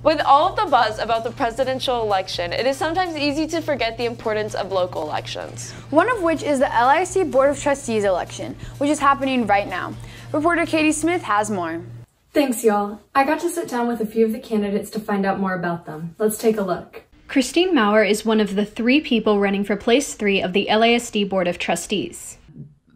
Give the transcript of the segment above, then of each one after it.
With all of the buzz about the presidential election, it is sometimes easy to forget the importance of local elections. One of which is the LISD Board of Trustees election, which is happening right now. Reporter Katie Smith has more. Thanks, y'all. I got to sit down with a few of the candidates to find out more about them. Let's take a look. Christine Maurer is one of the 3 people running for place 3 of the LISD Board of Trustees.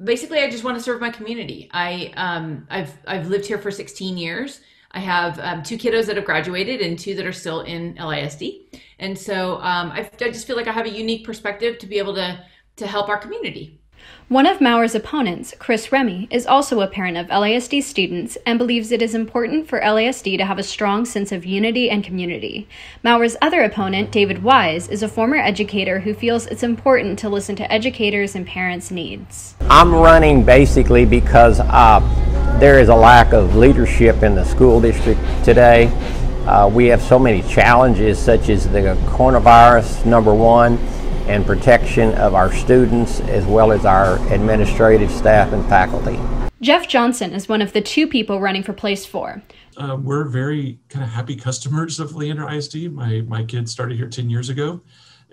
Basically, I just want to serve my community. I've lived here for 16 years. I have 2 kiddos that have graduated and 2 that are still in LISD. And so I just feel like I have a unique perspective to be able to help our community. One of Maurer's opponents, Chris Remy, is also a parent of LISD students and believes it is important for LISD to have a strong sense of unity and community. Maurer's other opponent, David Wise, is a former educator who feels it's important to listen to educators' and parents' needs. I'm running basically because there is a lack of leadership in the school district today. We have so many challenges, such as the coronavirus, number one, and protection of our students as well as our administrative staff and faculty. Jeff Johnson is one of the 2 people running for place 4. We're very kind of happy customers of Leander ISD. My kids started here 10 years ago,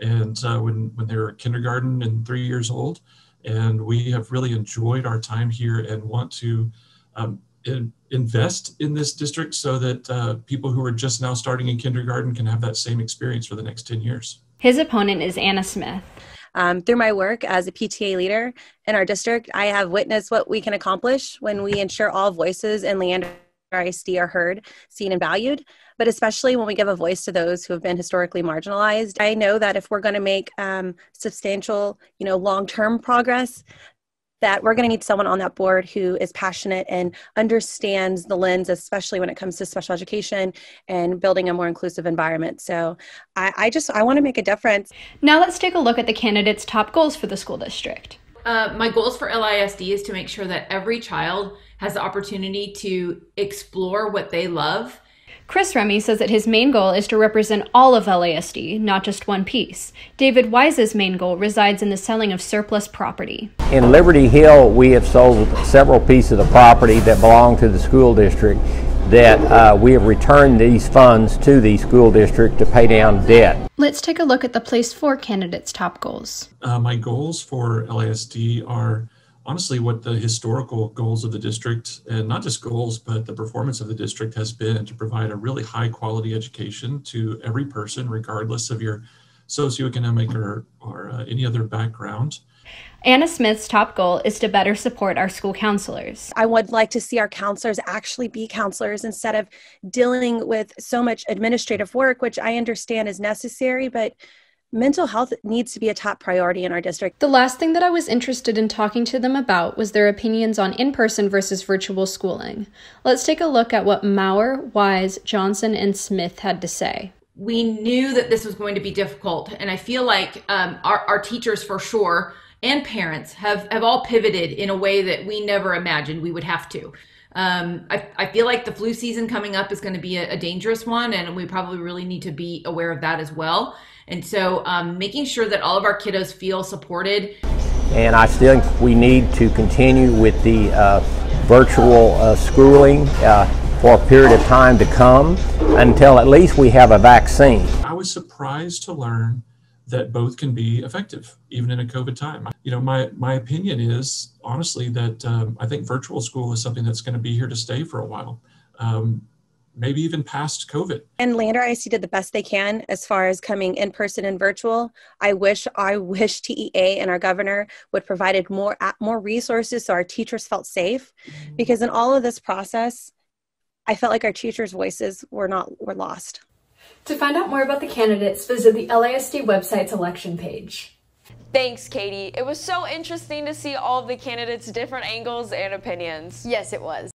and when they were kindergarten and 3 years old, and we have really enjoyed our time here and want to invest in this district so that people who are just now starting in kindergarten can have that same experience for the next 10 years. His opponent is Anna Smith. Through my work as a PTA leader in our district, I have witnessed what we can accomplish when we ensure all voices in Leander ISD are heard, seen, and valued, but especially when we give a voice to those who have been historically marginalized. I know that if we're going to make substantial, long-term progress, that we're going to need someone on that board who is passionate and understands the lens, especially when it comes to special education and building a more inclusive environment. So I want to make a difference. Now let's take a look at the candidates' top goals for the school district. My goals for LISD is to make sure that every child has the opportunity to explore what they love. Chris Remy says that his main goal is to represent all of LISD, not just one piece. David Wise's main goal resides in the selling of surplus property. In Liberty Hill, we have sold several pieces of property that belong to the school district that we have returned these funds to the school district to pay down debt. Let's take a look at the place 4 candidates' top goals. My goals for LISD are honestly what the historical goals of the district, and not just goals, but the performance of the district has been to provide a really high quality education to every person, regardless of your socioeconomic or any other background. Anna Smith's top goal is to better support our school counselors. I would like to see our counselors actually be counselors instead of dealing with so much administrative work, which I understand is necessary, but mental health needs to be a top priority in our district. The last thing that I was interested in talking to them about was their opinions on in-person versus virtual schooling. Let's take a look at what Maurer, Wise, Johnson, and Smith had to say. We knew that this was going to be difficult, and I feel like our teachers for sure and parents have all pivoted in a way that we never imagined we would have to. I feel like the flu season coming up is going to be a dangerous one, and we probably really need to be aware of that as well. And so making sure that all of our kiddos feel supported. And I still think we need to continue with the virtual schooling for a period of time to come until at least we have a vaccine. I was surprised to learn that both can be effective, even in a COVID time. My opinion is, honestly, that I think virtual school is something that's going to be here to stay for a while. Maybe even past COVID. And Leander ISD did the best they can as far as coming in person and virtual. I wish TEA and our governor would provided more resources so our teachers felt safe, because in all of this process, I felt like our teachers' voices were lost. To find out more about the candidates, visit the LISD website's election page. Thanks, Katie. It was so interesting to see all of the candidates' different angles and opinions. Yes, it was.